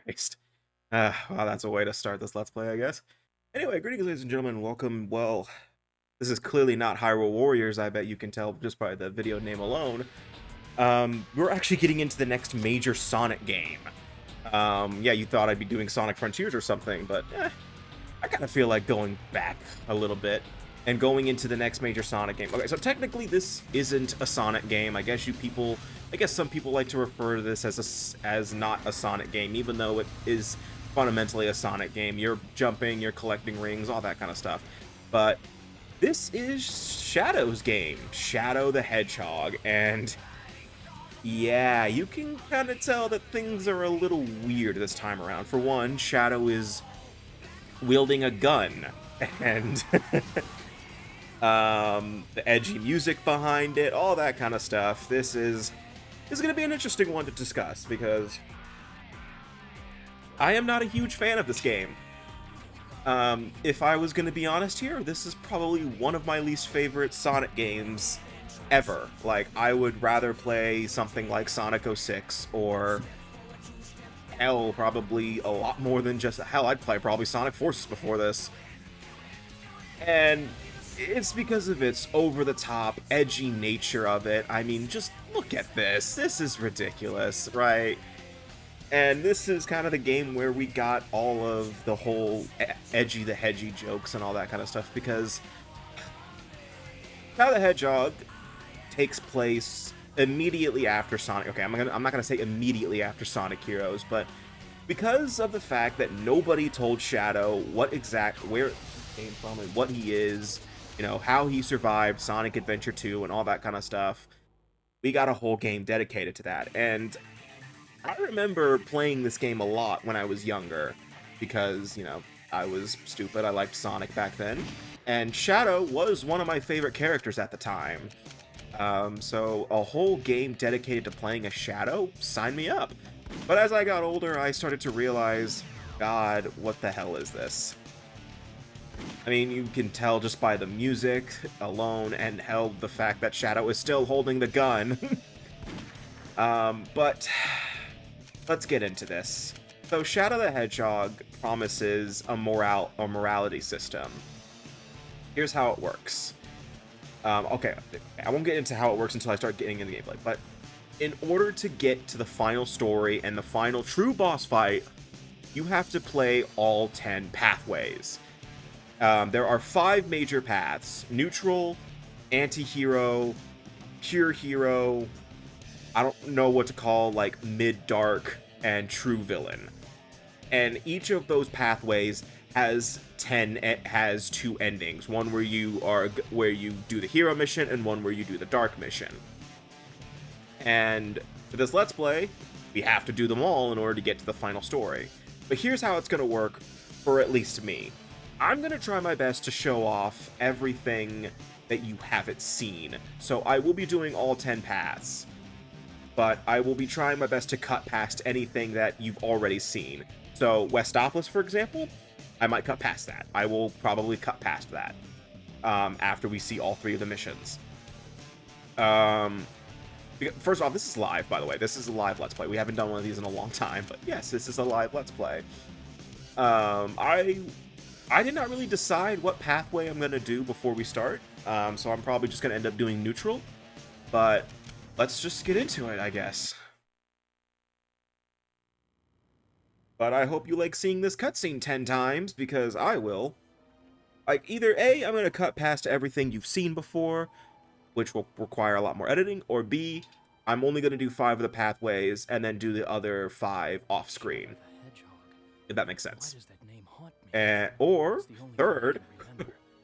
Christ. Wow, that's a way to start this Let's Play, I guess. Anyway, greetings, ladies and gentlemen, welcome. Well, this is clearly not Hyrule Warriors, I bet you can tell just by the video name alone. We're actually getting into the next major Sonic game. Yeah, you thought I'd be doing Sonic Frontiers or something, but I kind of feel like going back a little bit and going into the next major Sonic game. Okay, so technically this isn't a Sonic game. I guess some people like to refer to this as not a Sonic game, even though it is fundamentally a Sonic game. You're jumping, you're collecting rings, all that kind of stuff. But this is Shadow's game, Shadow the Hedgehog, and yeah, you can kind of tell that things are a little weird this time around. For one, Shadow is wielding a gun, and the edgy music behind it, all that kind of stuff. This is going to be an interesting one to discuss, because I am not a huge fan of this game. If I was going to be honest here, this is probably one of my least favorite Sonic games ever. Like, I would rather play something like Sonic 06, or hell, probably a lot more than just, hell, I'd play probably Sonic Forces before this. And it's because of its over-the-top, edgy nature of it. I mean, just look at this. This is ridiculous, right? And this is kind of the game where we got all of the whole edgy the hedgy jokes and all that kind of stuff, because Shadow the Hedgehog takes place immediately after Sonic. Okay, I'm not gonna say immediately after Sonic Heroes, but because of the fact that nobody told Shadow where he came from and what he is, you know, how he survived Sonic Adventure 2 and all that kind of stuff, we got a whole game dedicated to that. And I remember playing this game a lot when I was younger, because, you know, I was stupid. I liked Sonic back then, and Shadow was one of my favorite characters at the time. So a whole game dedicated to playing a Shadow, sign me up. But as I got older, I started to realize, God, what the hell is this? I mean, you can tell just by the music alone, and hell, the fact that Shadow is still holding the gun. But let's get into this. So Shadow the Hedgehog promises a morality system. Here's how it works. Okay, I won't get into how it works until I start getting into the gameplay, but in order to get to the final story and the final true boss fight, you have to play all 10 pathways. There are 5 major paths: neutral, anti-hero, pure hero, I don't know what to call, like, mid-dark, and true villain. And each of those pathways has 2 endings. One where you do the hero mission, and one where you do the dark mission. And for this Let's Play, we have to do them all in order to get to the final story. But here's how it's going to work for at least me. I'm going to try my best to show off everything that you haven't seen. So I will be doing all 10 paths, but I will be trying my best to cut past anything that you've already seen. So Westopolis, for example, I might cut past that. I will probably cut past that after we see all 3 of the missions. First off, this is live, by the way. This is a live Let's Play. We haven't done one of these in a long time, but yes, this is a live Let's Play. I did not really decide what pathway I'm going to do before we start, so I'm probably just going to end up doing neutral, but let's just get into it, I guess. But I hope you like seeing this cutscene 10 times, because I will. Like, either A, I'm going to cut past everything you've seen before, which will require a lot more editing, or B, I'm only going to do 5 of the pathways, and then do the other 5 off-screen. If that makes sense. Or, third,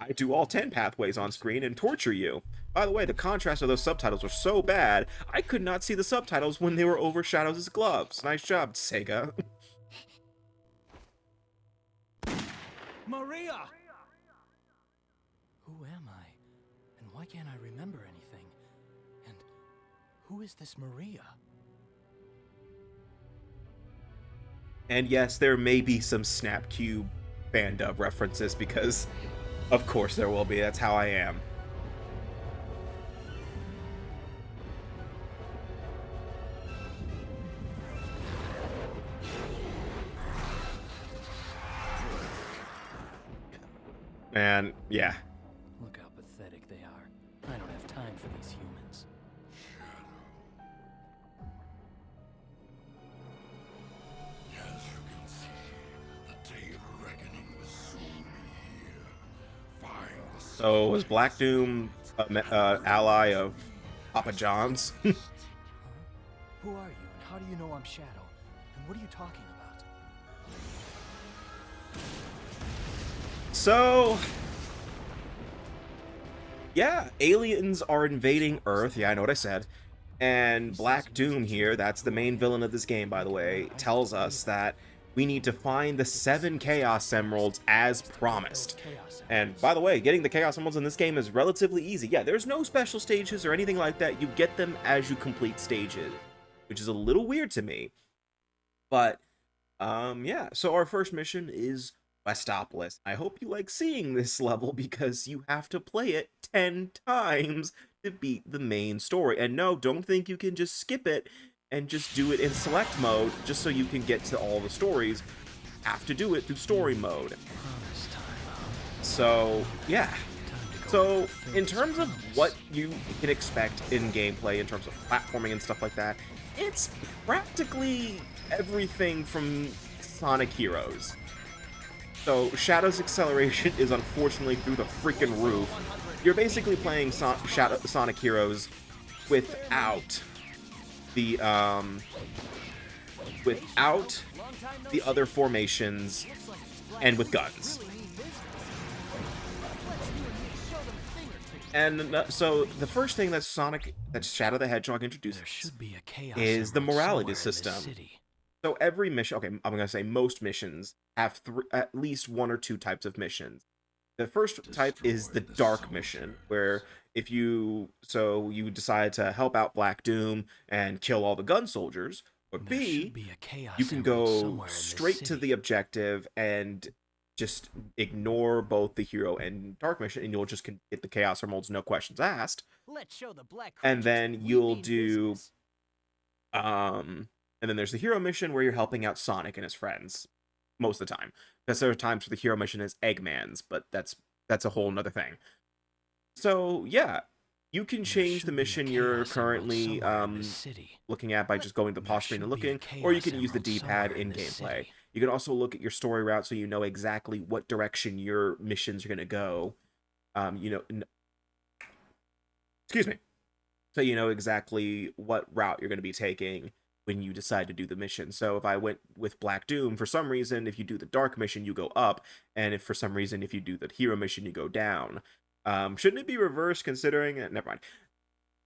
I do all 10 pathways on screen and torture you. By the way, the contrast of those subtitles were so bad, I could not see the subtitles when they were over Shadow's gloves. Nice job, Sega. Maria! Who am I? And why can't I remember anything? And who is this Maria? And yes, there may be some Snapcube fan dub references, because of course there will be. That's how I am. And yeah. Look how pathetic they are. I don't have time for these humans. As you can see, the day of reckoning will soon be here. Find the So was Black Doom an ally of Papa John's? Who are you, and how do you know I'm Shadow? And what are you talking about? So, yeah, aliens are invading Earth. Yeah, I know what I said. And Black Doom here, that's the main villain of this game, by the way, tells us that we need to find the 7 Chaos Emeralds as promised. And by the way, getting the Chaos Emeralds in this game is relatively easy. Yeah, there's no special stages or anything like that. You get them as you complete stages, which is a little weird to me. But, yeah, so our first mission is Westopolis. I hope you like seeing this level because you have to play it 10 times to beat the main story. And no, don't think you can just skip it and just do it in select mode just so you can get to all the stories. You have to do it through story mode. So, yeah. So, in terms of what you can expect in gameplay, in terms of platforming and stuff like that, it's practically everything from Sonic Heroes. So, Shadow's acceleration is unfortunately through the freaking roof. You're basically playing Sonic Heroes without the other formations and with guns. And so the first thing that Shadow the Hedgehog introduces is the morality system. So every mission, okay, I'm gonna say most missions have at least 1 or 2 types of missions. The first type is the dark mission, where if you decide to help out Black Doom and kill all the gun soldiers, or B, you can go straight to the objective and just ignore both the hero and dark mission, and you'll just get the Chaos Emeralds, no questions asked. And then you'll do, and then there's the hero mission where you're helping out Sonic and his friends most of the time. Because there are times where the hero mission is Eggman's, but that's a whole nother thing. So yeah, you can change the mission you're currently looking at by just going to the pause screen and looking, or you can use the D-pad in gameplay. You can also look at your story route so you know exactly what direction your missions are going to go. Excuse me. So you know exactly what route you're going to be taking when you decide to do the mission. So if I went with Black Doom, for some reason, if you do the dark mission, you go up, and if for some reason, if you do the hero mission, you go down. Shouldn't it be reversed considering it? Never mind.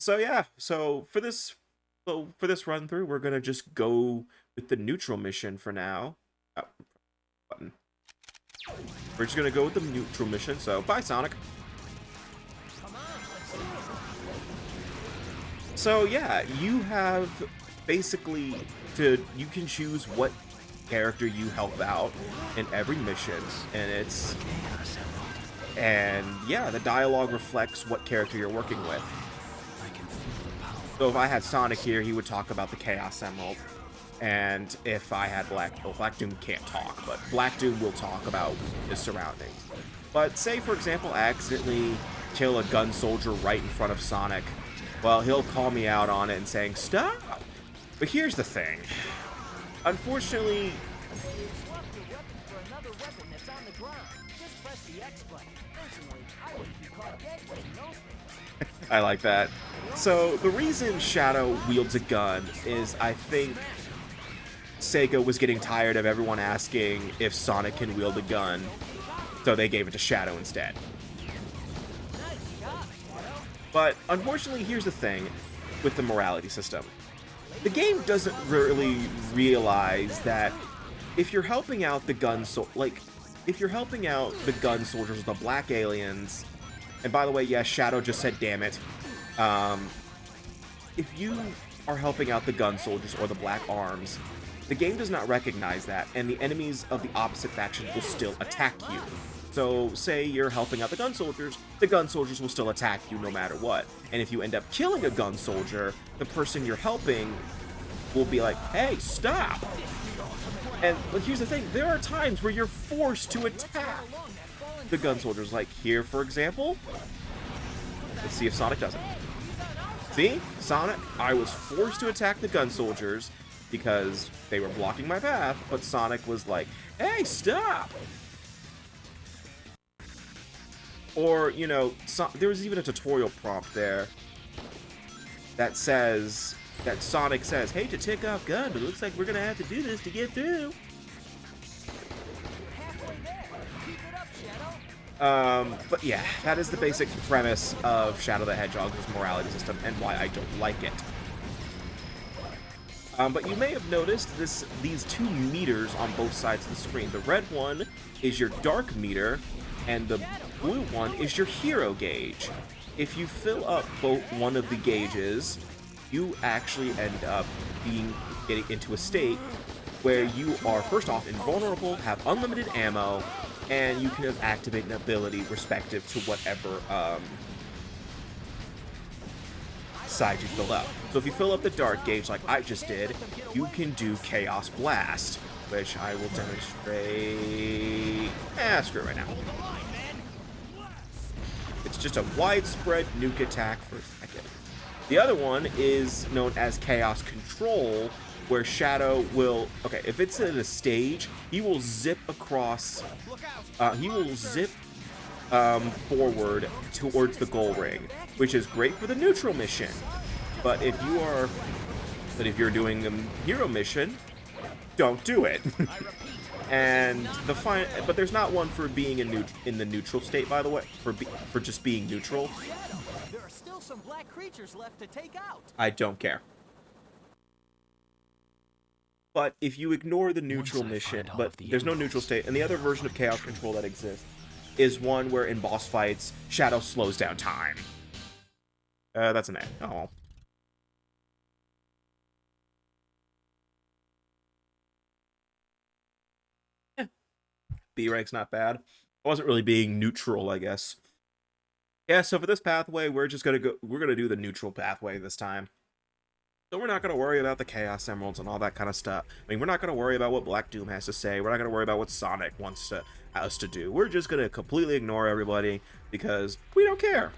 So yeah, so for this run through, we're gonna just go with the neutral mission for now. Button. We're just gonna go with the neutral mission. So bye, Sonic. So yeah, you have basically you can choose what character you help out in every mission, and yeah, the dialogue reflects what character you're working with. So if I had Sonic here, he would talk about the Chaos Emerald, and if I had Black Doom can't talk, but Black Doom will talk about his surroundings. But say for example I accidentally kill a gun soldier right in front of Sonic, well, he'll call me out on it and saying stop. But here's the thing. Unfortunately, I like that. So the reason Shadow wields a gun is I think Sega was getting tired of everyone asking if Sonic can wield a gun, so they gave it to Shadow instead. But unfortunately, here's the thing with the morality system. The game doesn't really realize that if you're helping out the gun soldiers, the black aliens, and by the way, yes, Shadow just said damn it. If you are helping out the gun soldiers or the black arms, the game does not recognize that, and the enemies of the opposite faction will still attack you. So, say you're helping out the gun soldiers will still attack you no matter what. And if you end up killing a gun soldier, the person you're helping will be like, hey, stop! But here's the thing, there are times where you're forced to attack. the gun soldiers. Like here, for example. Let's see if Sonic does it. See? Sonic, I was forced to attack the gun soldiers because they were blocking my path, but Sonic was like, hey, stop! Or, you know, there was even a tutorial prompt there that says, that Sonic says, hey, to take off gun, but it looks like we're gonna have to do this to get through. But yeah, that is the basic premise of Shadow the Hedgehog's morality system and why I don't like it. But you may have noticed these 2 meters on both sides of the screen. The red one is your dark meter, and the blue one is your hero gauge. If you fill up both one of the gauges, you actually end up getting into a state where you are, first off, invulnerable, have unlimited ammo, and you can activate an ability respective to whatever side you fill up. So if you fill up the dark gauge like I just did, you can do Chaos Blast, which I will demonstrate. Screw it right now. It's just a widespread nuke attack for a second. The other one is known as Chaos Control, where Shadow will, okay, if it's in a stage, he will zip across, forward towards the goal ring, which is great for the neutral mission. But if you're doing a hero mission, don't do it. And but there's not one for being in the neutral state, by the way, for just being neutral. There are still some black creatures left to take out. I don't care. But if you ignore the neutral mission, but there's no neutral state, and the other version of Chaos Control that exists is one where in boss fights, Shadow slows down time. That's an A. Oh. B rank's not bad. I wasn't really being neutral, I guess. Yeah, so for this pathway, we're gonna do the neutral pathway this time. So we're not going to worry about the Chaos Emeralds and all that kind of stuff. I mean, we're not going to worry about what Black Doom has to say. We're not going to worry about what Sonic wants us to do. We're just going to completely ignore everybody because we don't care.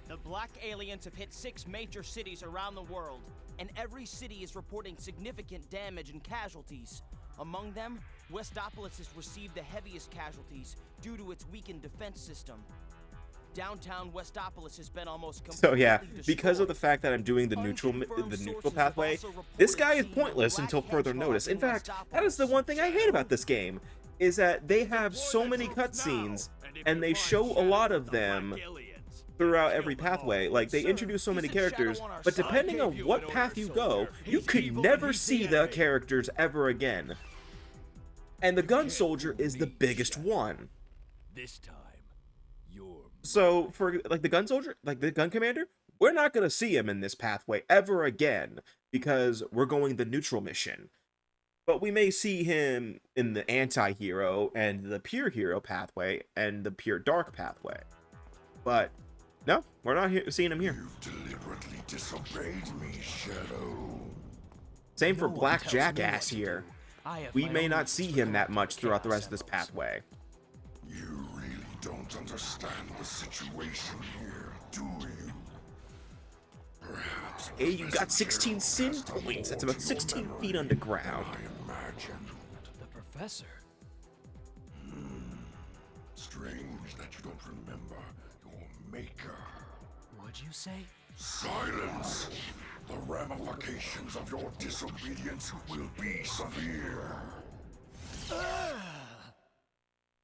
The Black Aliens have hit 6 major cities around the world, and every city is reporting significant damage and casualties. Among them, Westopolis has received the heaviest casualties due to its weakened defense system. Downtown Westopolis has been almost completely So yeah, destroyed. because of the fact that I'm doing the neutral pathway, this guy is pointless until further notice. In fact, that is the one thing I hate about this game, is that they have so many cutscenes, and they show a lot of them throughout every pathway. Like, they introduce so many characters, but depending on what path you go, you could never see the characters ever again. And the gun soldier is the biggest one. This time, you're... So, for, like, the gun soldier, like, the gun commander, we're not going to see him in this pathway ever again, because we're going the neutral mission. But we may see him in the anti-hero and the pure hero pathway and the pure dark pathway. But, no, we're not seeing him here. You've deliberately disobeyed me, Shadow. Same for Black Jackass here. We may not see him that much throughout the rest of this pathway. You really don't understand the situation here, do you? Perhaps. Hey, you got 16 sin points. That's about 16 feet underground. I imagined. The professor. Strange that you don't remember your maker. What'd you say? Silence! The ramifications of your disobedience will be severe.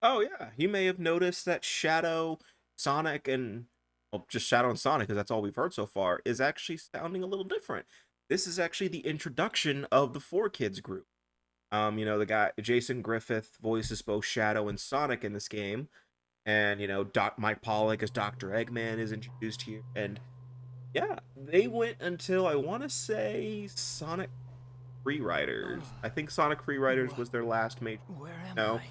Oh yeah, you may have noticed that Shadow, Sonic, and well, just Shadow and Sonic, because that's all we've heard so far, is actually sounding a little different. This is actually the introduction of the 4Kids group. You know, the guy Jason Griffith voices both Shadow and Sonic in this game, and you know, Mike Pollock as Dr. Eggman is introduced here, and yeah, they went until I want to say Sonic Freeriders. I think Sonic Freeriders was their last major. Where am No. I?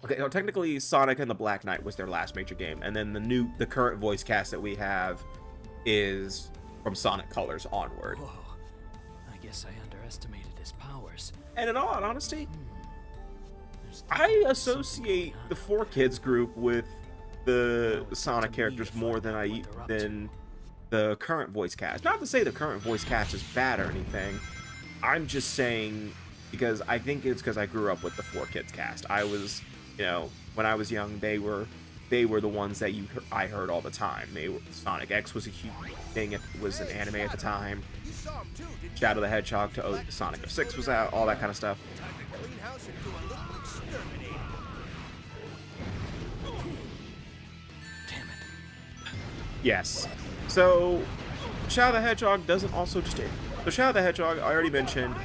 Okay, no, technically Sonic and the Black Knight was their last major game, and then the current voice cast that we have is from Sonic Colors onward. Whoa. I guess I underestimated his powers. And in all honesty, I associate the 4Kids group with the Sonic characters more than the current voice cast. Not to say the current voice cast is bad or anything. I'm just saying because I think it's because I grew up with the 4Kids cast. I was, when I was young, they were the ones that I heard all the time. Sonic X was a huge thing. It was an anime at the time. Shadow the Hedgehog to Sonic 06 was out. All that kind of stuff. Damn it. Yes. So Shadow the Hedgehog doesn't also just. So Shadow the Hedgehog, I already mentioned,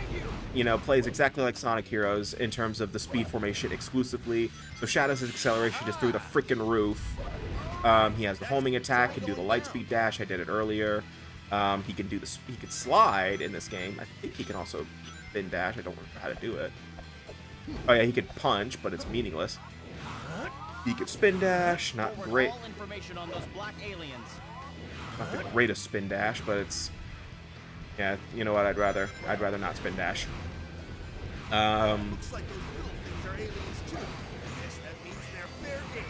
plays exactly like Sonic Heroes in terms of the speed formation exclusively. So Shadow's acceleration is through the freaking roof. He has the homing attack, can do the light speed dash. I did it earlier. He can slide in this game. I think he can also spin dash. I don't remember how to do it. Oh yeah, he could punch, but it's meaningless. He could spin dash. Not great. All information on those black aliens. Not the greatest spin dash, but it's. Yeah, you know what? I'd rather not spin dash. Looks like those little things are aliens too. Guess that means they're fair game.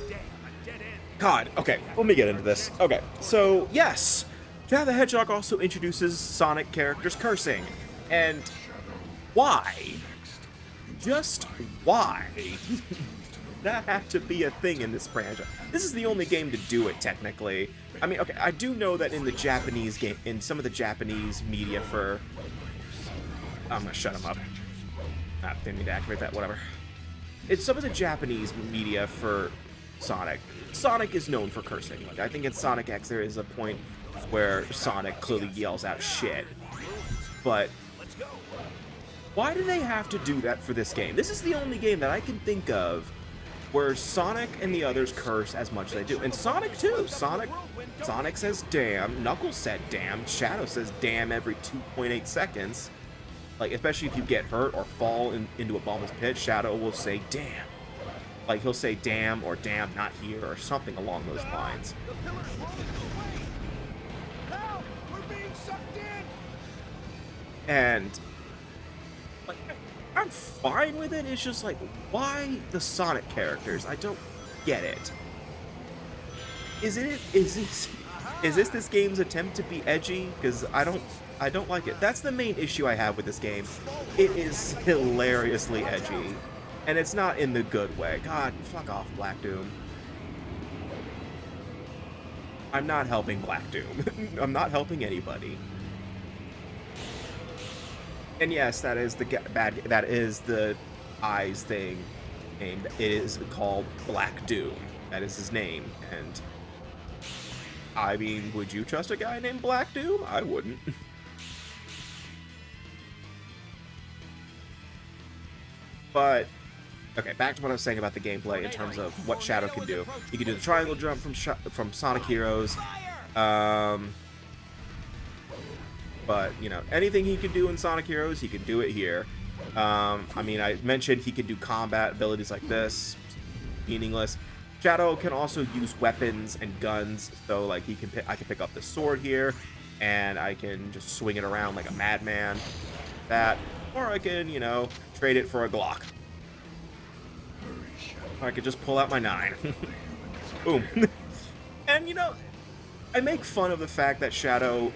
Damn, a dead end. God, okay, let me get into this. Okay, so yes, Shadow the Hedgehog also introduces Sonic characters cursing, and why? Just why? That have to be a thing in this franchise. This is the only game to do it, technically. I mean, okay, I do know that in the Japanese game, in some of the Japanese media for... I'm gonna shut him up. Didn't mean to activate that, whatever. It's some of the Japanese media for Sonic. Sonic is known for cursing. Like, I think in Sonic X there is a point where Sonic clearly yells out shit. But why do they have to do that for this game? This is the only game that I can think of where Sonic and the others curse as much as they do. And Sonic too. Sonic says damn, Knuckles said damn, Shadow says damn every 2.8 seconds. Like, especially if you get hurt or fall into a bottomless pit, Shadow will say damn. Like, he'll say damn or damn not here or something along those lines. The pillar's rolling away. Help! We're being sucked in. And like, I'm fine with it. It's just like, why the Sonic characters? I don't get it. Is this game's attempt to be edgy? Because I don't like it. That's the main issue I have with this game. It is hilariously edgy. And it's not in the good way. God, fuck off, Black Doom. I'm not helping Black Doom. I'm not helping anybody. And yes, that is the eyes thing. It is called Black Doom. That is his name. And I mean, would you trust a guy named Black Doom? I wouldn't. But okay, back to what I was saying about the gameplay in terms of what Shadow can do. He can do the triangle jump from Sonic Heroes. But, anything he can do in Sonic Heroes, he can do it here. I mean, I mentioned he can do combat abilities like this. Meaningless. Shadow can also use weapons and guns. So, like, I can pick up this sword here, and I can just swing it around like a madman. That. Or I can, trade it for a Glock. Or I could just pull out my 9. Boom. And, I make fun of the fact that Shadow,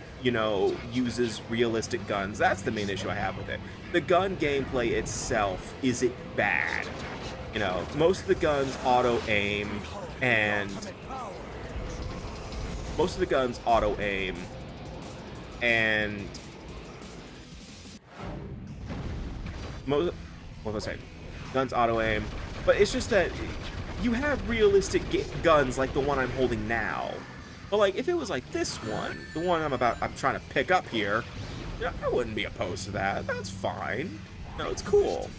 uses realistic guns. That's the main issue I have with it. The gun gameplay itself isn't bad. Most of the guns auto-aim, and... What was I saying? Guns auto-aim. But it's just that you have realistic guns like the one I'm holding now. But like, if it was like this one, the one I'm trying to pick up here, I wouldn't be opposed to that. That's fine. It's cool.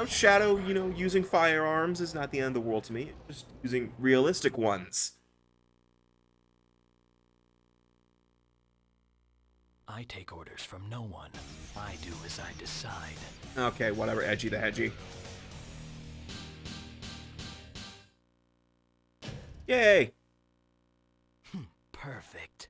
Shadow, using firearms is not the end of the world to me. Just using realistic ones. I take orders from no one. I do as I decide. Okay, whatever, Edgy the Hedgy. Yay! Perfect.